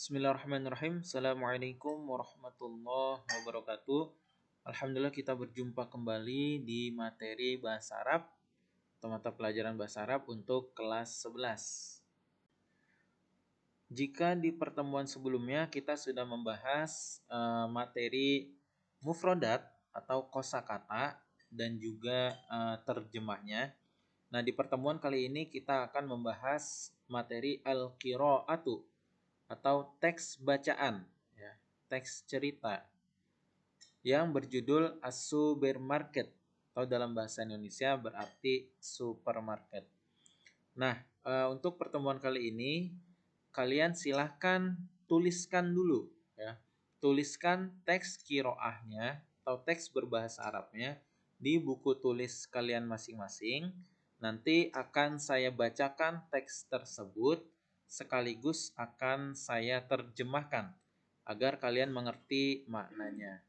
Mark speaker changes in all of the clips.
Speaker 1: Bismillahirrahmanirrahim. Assalamualaikum warahmatullahi wabarakatuh. Alhamdulillah kita berjumpa kembali di materi Bahasa Arab atau mata pelajaran Bahasa Arab untuk kelas 11. Jika di pertemuan sebelumnya kita sudah membahas materi mufradat atau kosakata dan juga terjemahnya. Nah, di pertemuan kali ini kita akan membahas materi al-qiraatu atau teks bacaan, ya, teks cerita yang berjudul As-Supermarket atau dalam bahasa Indonesia berarti supermarket. Nah, untuk pertemuan kali ini kalian silahkan tuliskan dulu, ya, tuliskan teks qiraahnya atau teks berbahasa Arabnya di buku tulis kalian masing-masing. Nanti akan saya bacakan teks tersebut sekaligus akan saya terjemahkan agar kalian mengerti maknanya.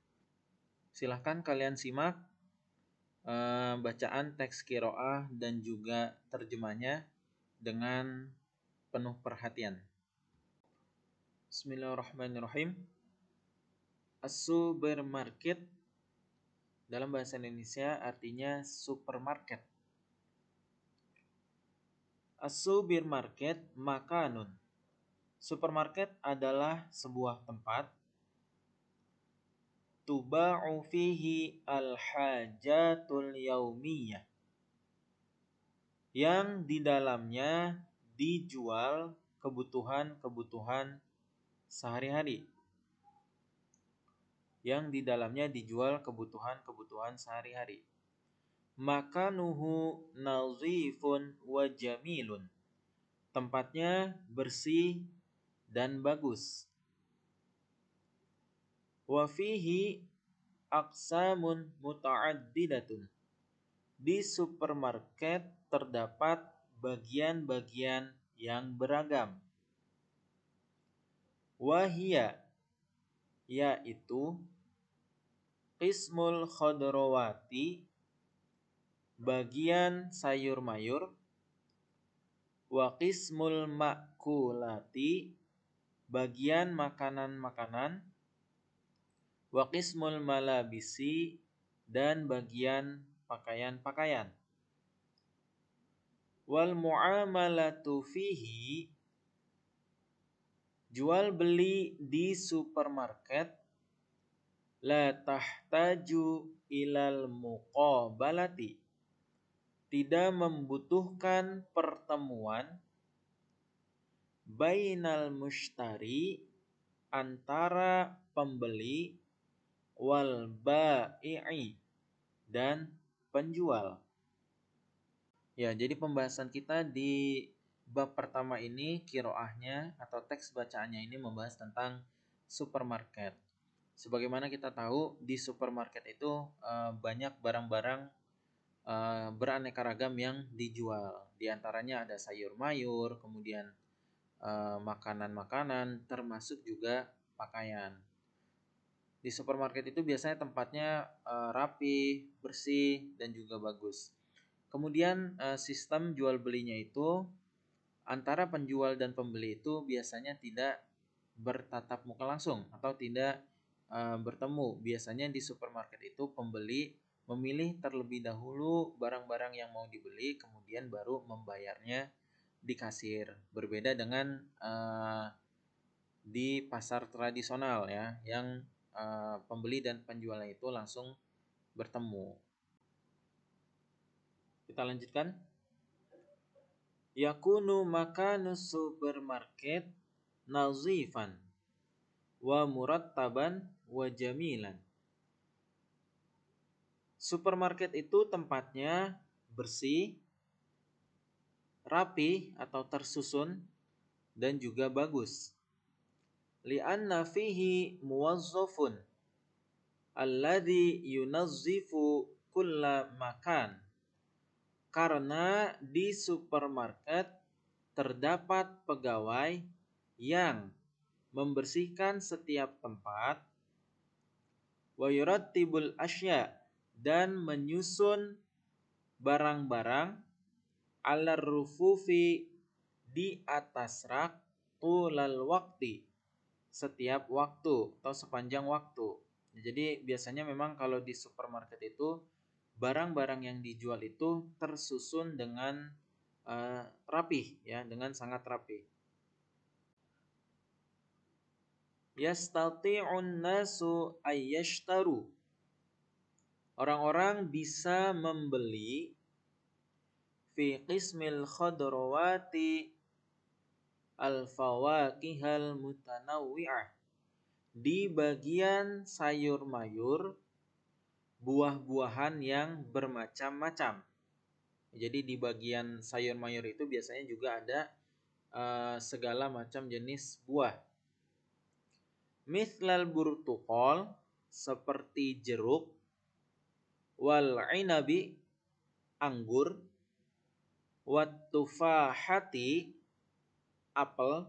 Speaker 1: Silahkan kalian simak bacaan teks qiraah dan juga terjemahnya dengan penuh perhatian. Bismillahirrahmanirrahim. As-supermarket dalam bahasa Indonesia artinya supermarket. As-supermarket makanun. Supermarket adalah sebuah tempat tuba'u fihi al-hajatul yaumiyah, yang di dalamnya dijual kebutuhan-kebutuhan sehari-hari. Yang di dalamnya dijual kebutuhan-kebutuhan sehari-hari. Makanuhu nazifun wa jamilun. Tempatnya bersih dan bagus. Wa fihi aqsamun muta'addidatun. Di supermarket terdapat bagian-bagian yang beragam. Wahia, yaitu qismul khadrawati, bagian sayur mayur, wa qismul makulati, bagian makanan-makanan, wa qismul malabisi, dan bagian pakaian-pakaian. Wal muamalatu fihi, jual beli di supermarket, la tahtaju ilal muqabalati, tidak membutuhkan pertemuan, bainal mushtari, antara pembeli, wal bai'i, dan penjual. Ya, jadi pembahasan kita di bab pertama ini, qiraahnya atau teks bacaannya ini membahas tentang supermarket. Sebagaimana kita tahu, di supermarket itu banyak barang-barang beraneka ragam yang dijual. Di antaranya ada sayur mayur, kemudian makanan-makanan, termasuk juga pakaian. Di supermarket itu biasanya tempatnya rapi, bersih, dan juga bagus. Kemudian sistem jual belinya itu antara penjual dan pembeli itu biasanya tidak bertatap muka langsung atau tidak bertemu. Biasanya di supermarket itu pembeli memilih terlebih dahulu barang-barang yang mau dibeli, kemudian baru membayarnya di kasir. Berbeda dengan di pasar tradisional, ya, yang pembeli dan penjualnya itu langsung bertemu. Kita lanjutkan. Yakunu makanu supermarket nazifan wa murattaban wa jamilan. Supermarket itu tempatnya bersih, rapi atau tersusun, dan juga bagus. Li'anna fihi muwazzafun alladhi yunazzifu kulla makan. Karena di supermarket terdapat pegawai yang membersihkan setiap tempat, wa yurattibul asya, dan menyusun barang-barang, alar rufufi, di atas rak, tulal wakti, setiap waktu atau sepanjang waktu. Jadi biasanya memang kalau di supermarket itu barang-barang yang dijual itu tersusun dengan rapih ya, dengan sangat rapih. Yastati'un nasu ayyashtaru. Orang-orang bisa membeli fi qismil khadrawati al-fawakihal mutanawwi'ah. Di bagian sayur mayur, buah-buahan yang bermacam-macam. Jadi di bagian sayur mayur itu biasanya juga ada segala macam jenis buah. Mithlal burtuqal, seperti jeruk, wal inabi, anggur, wat tufahati, apel,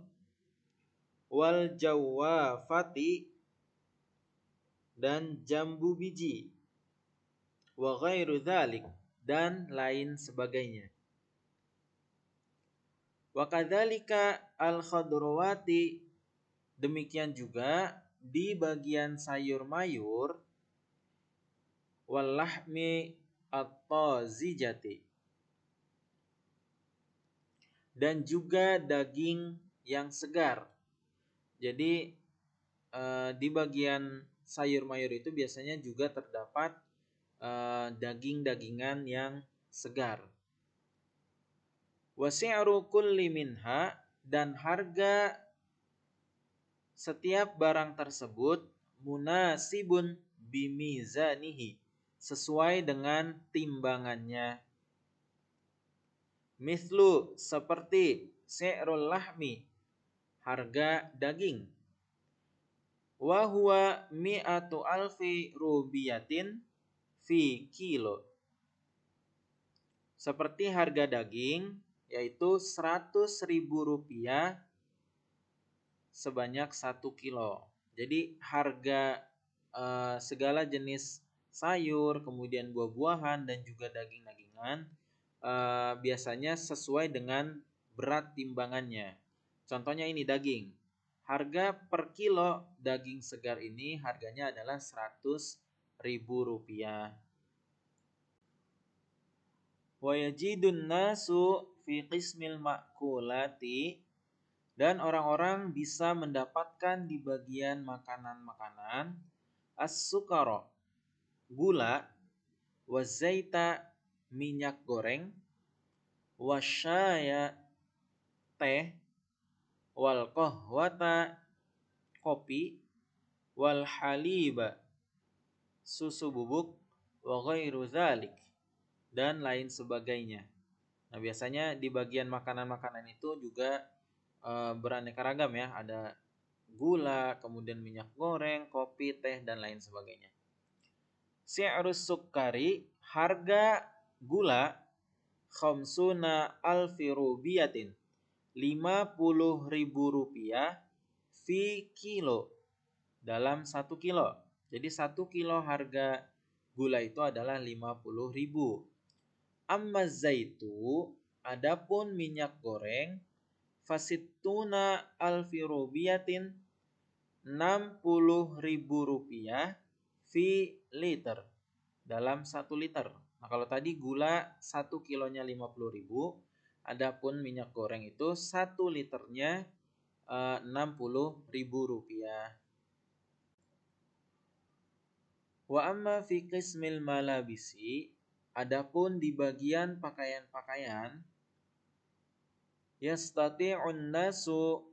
Speaker 1: wal jawafati, dan jambu biji, wa ghairu dzalik, dan lain sebagainya. Wa kadzalika al khadrawati, demikian juga di bagian sayur mayur, wal lahmi at-tazijati, dan juga daging yang segar. Jadi di bagian sayur mayur itu biasanya juga terdapat daging-dagingan yang segar. Wasi'ru kulli minha, dan harga setiap barang tersebut munasibun bimizanihi, sesuai dengan timbangannya. Mithlu, seperti si'rul lahmi, harga daging. Wa huwa mi'atu alfi rubiyatin fi kilo. Seperti harga daging, yaitu 100.000 rupiah sebanyak 1 kilo. Jadi harga segala jenis sayur, kemudian buah-buahan dan juga daging-dagingan biasanya sesuai dengan berat timbangannya. Contohnya ini daging. Harga per kilo daging segar ini harganya adalah 100.000 rupiah. Wa yajidun nasu fi qismil ma'kulati, dan orang-orang bisa mendapatkan di bagian makanan-makanan as-sukara, gula, wazaita, minyak goreng, wasyaya, teh, wal qahwata, kopi, wal haliba, susu bubuk, wa ghairu dzalik, dan lain sebagainya. Nah, biasanya di bagian makanan-makanan itu juga beraneka ragam ya, ada gula, kemudian minyak goreng, kopi, teh, dan lain sebagainya. Si'rus sukari, harga gula, khamsuna alfi rubiyatin, 50.000 rupiah fi kilo, dalam 1 kilo. Jadi 1 kilo harga gula itu adalah 50.000. Amma zaitu, adapun minyak goreng, fasittuna alfi rubiyatin, 60.000 rupiah fi liter, dalam 1 liter. Nah, kalau tadi gula 1 kilonya 50.000, adapun minyak goreng itu 1 liternya 60.000 rupiah. Wa amma fi qismil malabisi, adapun di bagian pakaian-pakaian, yastati'un nasu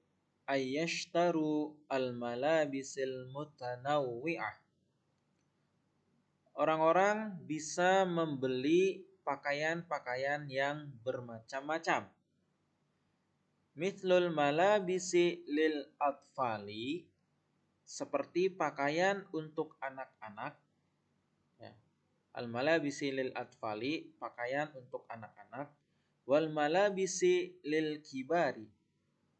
Speaker 1: ayyashtaru al-malabisil mutanawwi'ah. Orang-orang bisa membeli pakaian-pakaian yang bermacam-macam. Mithlul malabisi lil atfali, seperti pakaian untuk anak-anak. Ya. Al-malabisi lil atfali, pakaian untuk anak-anak. Wal malabisi lil kibari,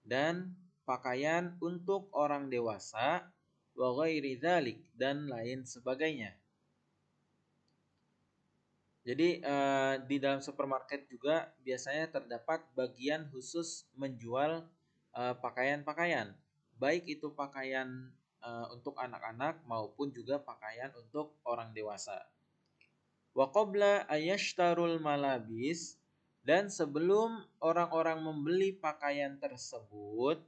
Speaker 1: dan pakaian untuk orang dewasa. Wa ghairi dzalik, dan lain sebagainya. Jadi di dalam supermarket juga biasanya terdapat bagian khusus menjual pakaian-pakaian. baik itu pakaian untuk anak-anak maupun juga pakaian untuk orang dewasa. Wa qabla ayashtarul malabis, dan sebelum orang-orang membeli pakaian tersebut,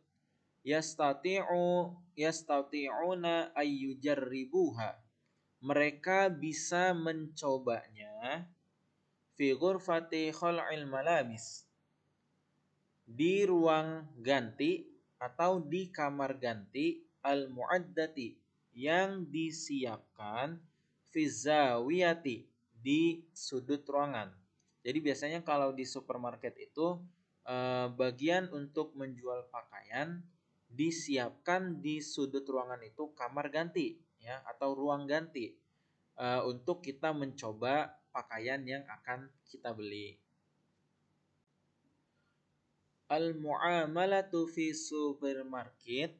Speaker 1: yastati'una ayyujarribuha, mereka bisa mencobanya fi ghurfati khal'il malabis, di ruang ganti atau di kamar ganti al-mu'addati, yang disiapkan fi zawiyati, di sudut ruangan. Jadi biasanya kalau di supermarket itu bagian untuk menjual pakaian disiapkan di sudut ruangan itu kamar ganti ya atau ruang ganti untuk kita mencoba pakaian yang akan kita beli. Al-mu'amalatu fi supermarket,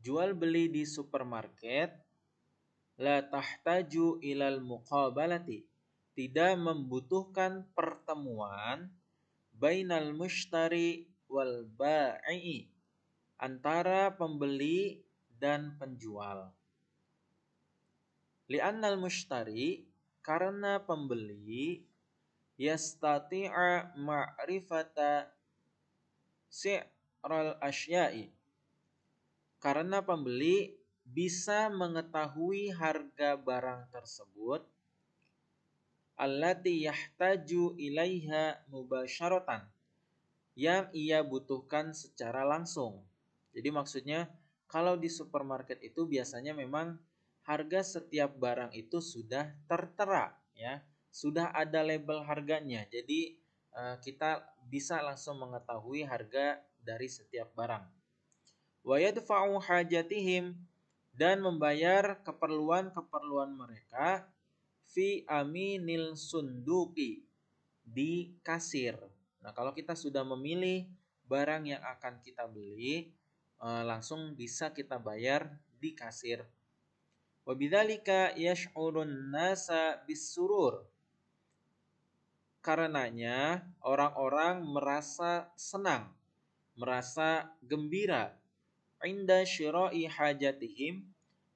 Speaker 1: jual beli di supermarket, la tahtaju ilal muqabalati, tidak membutuhkan pertemuan bainal mushtari wal ba'i, antara pembeli dan penjual. Li'annal mushtari, karena pembeli, yastati'a ma'rifata si'ral asya'i, karena pembeli bisa mengetahui harga barang tersebut, allati yahtaju ilaiha mubasyaratan, yang ia butuhkan secara langsung. Jadi maksudnya kalau di supermarket itu biasanya memang harga setiap barang itu sudah tertera ya, sudah ada label harganya. Jadi kita bisa langsung mengetahui harga dari setiap barang. Wa yadfa'u hajatihim, dan membayar keperluan-keperluan mereka fi aminil sunduki, di kasir. Nah, kalau kita sudah memilih barang yang akan kita beli, langsung bisa kita bayar di kasir. Wa bidzalika yash'urun nasa bisurur, karenanya orang-orang merasa senang, merasa gembira, inda syira'i hajatihim,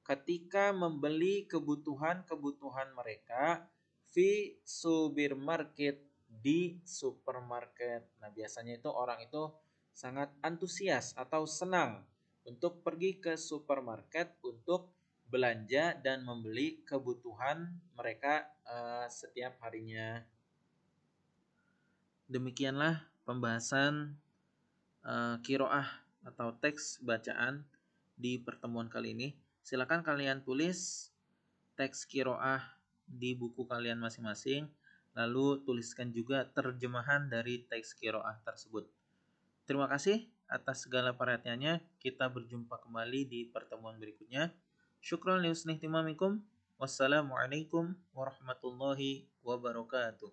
Speaker 1: ketika membeli kebutuhan-kebutuhan mereka fi supermarket, di supermarket. Nah, biasanya itu orang itu sangat antusias atau senang untuk pergi ke supermarket untuk belanja dan membeli kebutuhan mereka setiap harinya. Demikianlah pembahasan qiraah atau teks bacaan di pertemuan kali ini. Silakan kalian tulis teks qiraah di buku kalian masing-masing, lalu tuliskan juga terjemahan dari teks qiraah tersebut. Terima kasih atas segala perhatiannya. Kita berjumpa kembali di pertemuan berikutnya. Syukran li husni ihtimamikum. Wassalamualaikum warahmatullahi wabarakatuh.